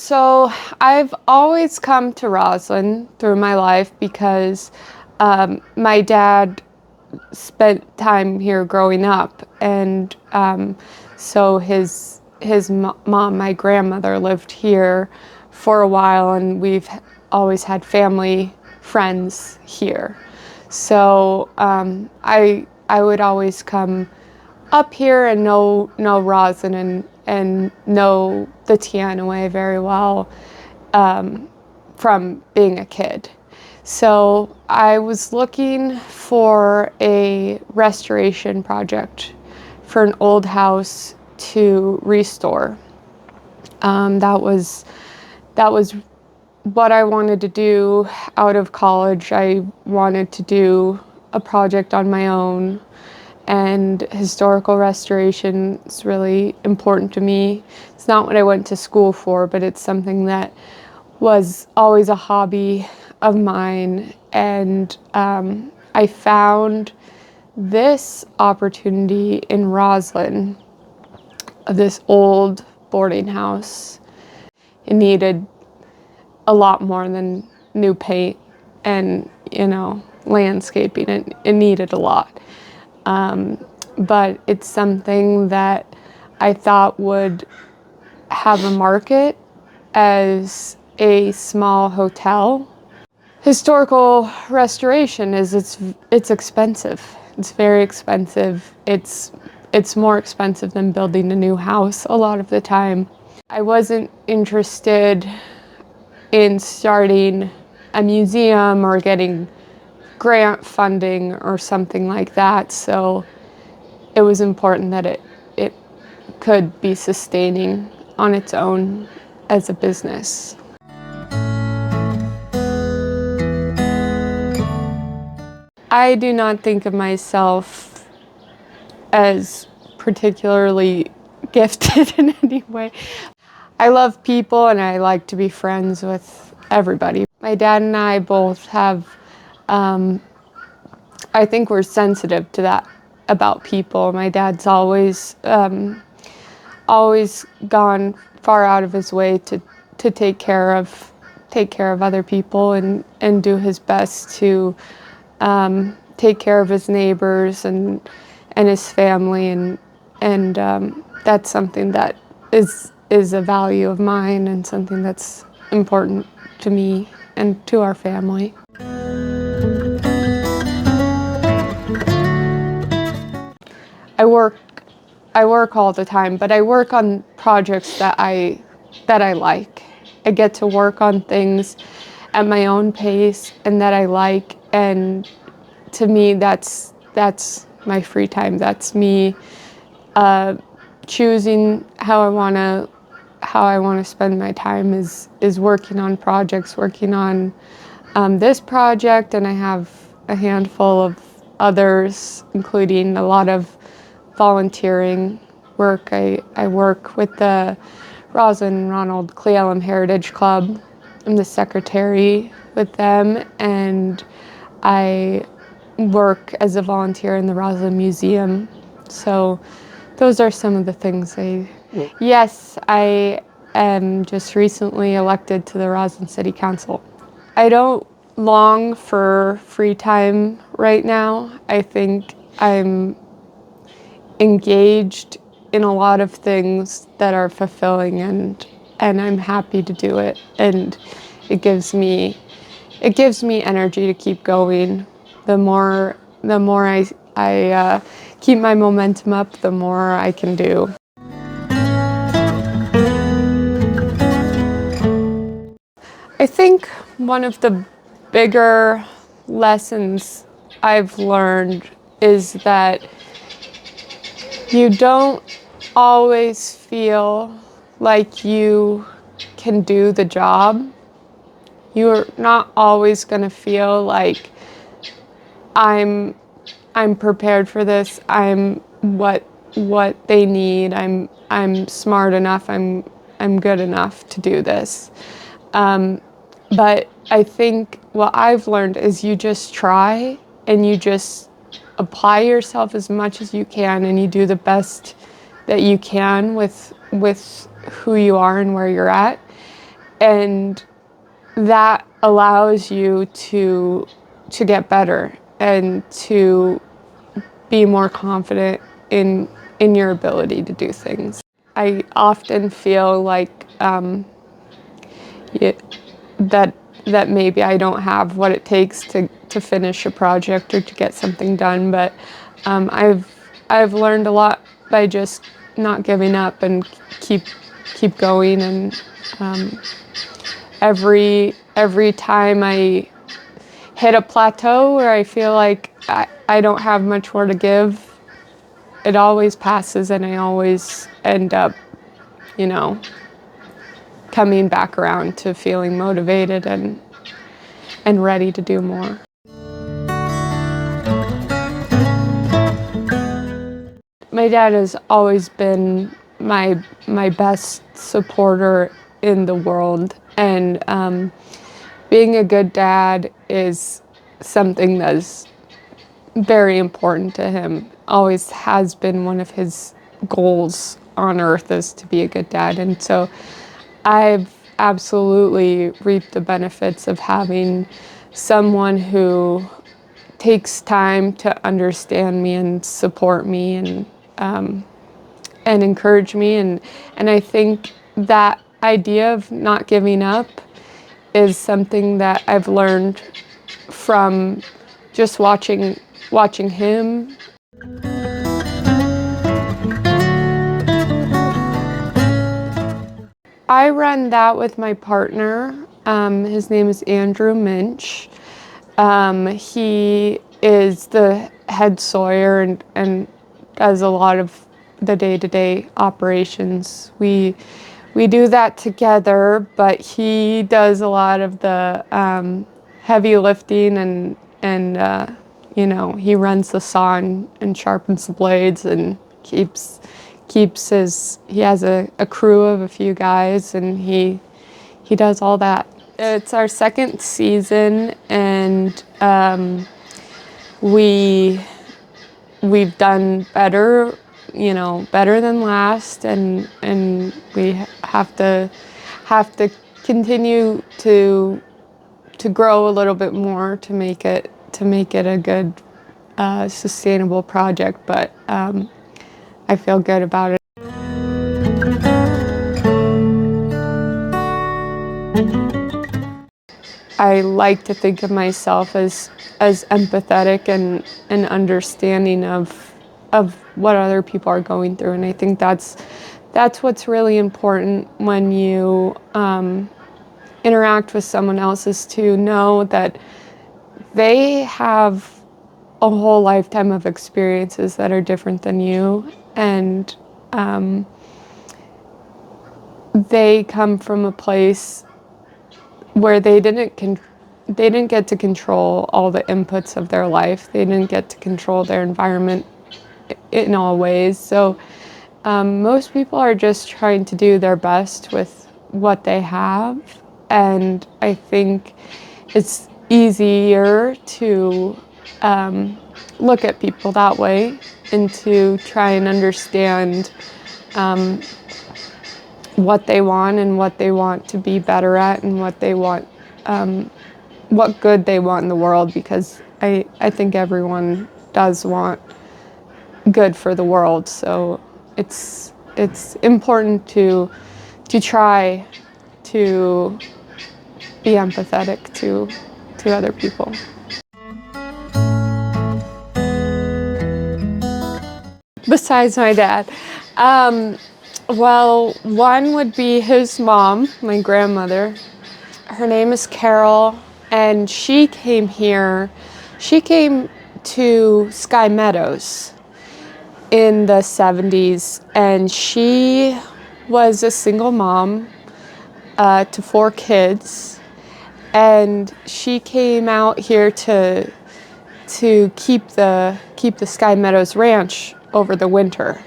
So I've always come to Roslyn through my life because my dad spent time here growing up, and so his mom, my grandmother, lived here for a while, and we've always had family friends here. So I would always come up here and know Roslyn and know the Tianaway very well from being a kid. So I was looking for a restoration project for an old house to restore. That was what I wanted to do out of college. I wanted to do a project on my own, and historical restoration is really important to me. It's not what I went to school for, but it's something that was always a hobby of mine. And I found this opportunity in Roslyn, this old boarding house. It needed a lot more than new paint and, landscaping. It needed a lot. But it's something that I thought would have a market as a small hotel. Historical restoration it's expensive. It's very expensive. It's more expensive than building a new house a lot of the time. I wasn't interested in starting a museum or getting grant funding or something like that, so it was important that it could be sustaining on its own as a business. I do not think of myself as particularly gifted in any way. I love people and I like to be friends with everybody. My dad and I both have, I think we're sensitive to that about people. My dad's always gone far out of his way to take care of other people and do his best to take care of his neighbors and his family, and that's something that is a value of mine and something that's important to me and to our family. I work all the time, but I work on projects that I like. I get to work on things at my own pace and that I like, and to me that's my free time. That's me choosing how I want to spend my time is working on projects, working on this project, and I have a handful of others, including a lot of volunteering work. I work with the Roslyn Ronald Cle Elum Heritage Club. I'm the secretary with them, and I work as a volunteer in the Roslyn Museum. So those are some of the things Yes, I am just recently elected to the Roslyn City Council. I don't long for free time right now. I think I'm engaged in a lot of things that are fulfilling, and I'm happy to do it, and it gives me energy to keep going. The more I keep my momentum up, the more I can do. I think one of the bigger lessons I've learned is that you don't always feel like you can do the job. You're not always going to feel like I'm prepared for this. I'm what they need. I'm smart enough. I'm good enough to do this. But I think what I've learned is you just try and you just apply yourself as much as you can, and you do the best that you can with who you are and where you're at. And that allows you to get better and to be more confident in your ability to do things. I often feel like that maybe I don't have what it takes to finish a project or to get something done, but I've learned a lot by just not giving up and keep going. And every time I hit a plateau where I feel like I don't have much more to give, it always passes, and I always end up, coming back around to feeling motivated and ready to do more. My dad has always been my best supporter in the world, and being a good dad is something that's very important to him. Always has been one of his goals on earth, is to be a good dad. And so I've absolutely reaped the benefits of having someone who takes time to understand me and support me and encourage me. And I think that idea of not giving up is something that I've learned from just watching him. I run that with my partner. His name is Andrew Minch. He is the head sawyer and does a lot of the day-to-day operations. We do that together, but he does a lot of the heavy lifting and he runs the saw and sharpens the blades and keeps he has a crew of a few guys, and he does all that. It's our second season, and we've done better, better than last, and we have to continue to grow a little bit more to make it a good sustainable project, but I feel good about it. I like to think of myself as empathetic and understanding of what other people are going through, and I think that's what's really important when you interact with someone else, is to know that they have a whole lifetime of experiences that are different than you, and they come from a place where they didn't get to control all the inputs of their life. They didn't get to control their environment in all ways. So most people are just trying to do their best with what they have, and I think it's easier to look at people that way and to try and understand what they want and what they want to be better at and what they want, what good they want in the world, because I think everyone does want good for the world. So it's important to try to be empathetic to other people. Besides my dad, well, one would be his mom, my grandmother. Her name is Carol, and she came to Sky Meadows in the 70s, and she was a single mom to 4 kids, and she came out here to keep the Sky Meadows Ranch over the winter.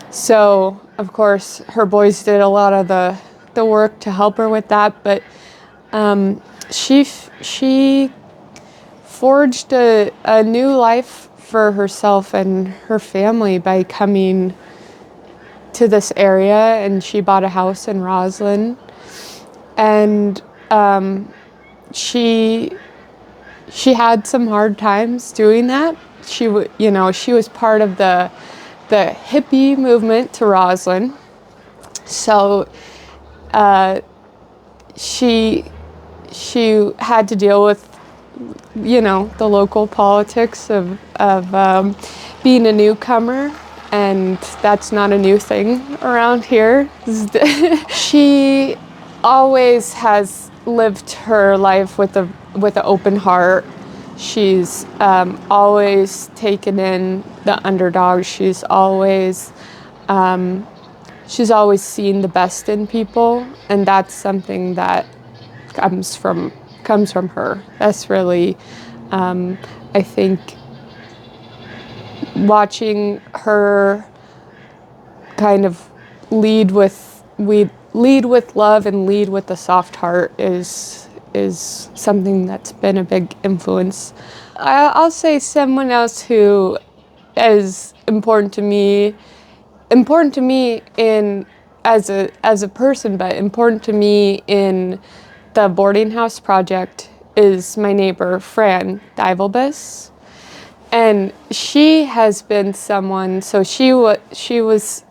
So, of course, her boys did a lot of the work to help her with that, but she forged a new life for herself and her family by coming to this area, and she bought a house in Roslyn, and she had some hard times doing that. She was part of the hippie movement to Roslyn, so she had to deal with the local politics of being a newcomer, and that's not a new thing around here. She always has lived her life with an open heart. She's always taken in the underdog. She's always seen the best in people, and that's something that comes from her. That's really, I think, watching her kind of lead with love and lead with a soft heart is something that's been a big influence. I'll say someone else who is important to me in as a person, but important to me in the boarding house project is my neighbor Fran Divelbus. And she has been someone, so she was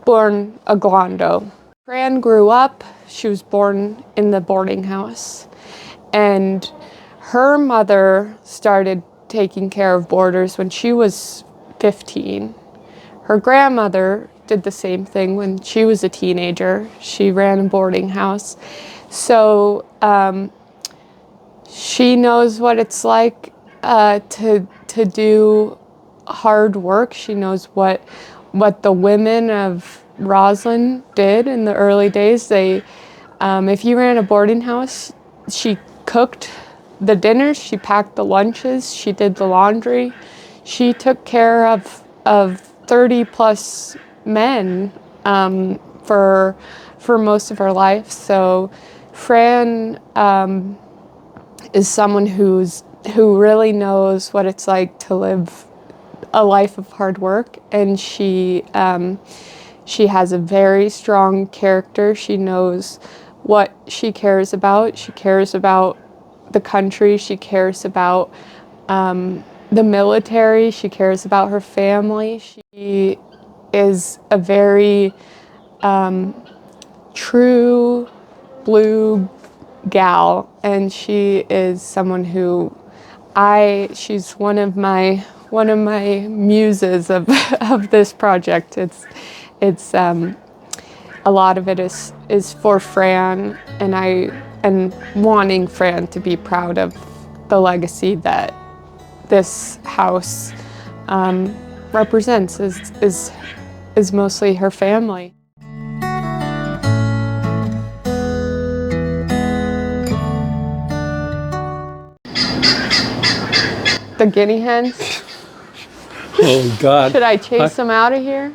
born a Guando. Fran grew up, she was born in the boarding house. And her mother started taking care of boarders when she was 15. Her grandmother did the same thing when she was a teenager. She ran a boarding house. So she knows what it's like to do hard work. She knows what the women of Roslyn did in the early days. If you ran a boarding house, she cooked the dinners, she packed the lunches, she did the laundry. She took care of 30 plus men for most of her life. So Fran is someone who really knows what it's like to live a life of hard work, and she has a very strong character. She knows what she cares about. She cares about the country. She cares about the military. She cares about her family. She is a very true blue gal, and she is someone who she's one of my muses of this project. It's a lot of it is for Fran, and wanting Fran to be proud of the legacy that this house represents is mostly her family. The guinea hens. Oh God! Should I chase them out of here?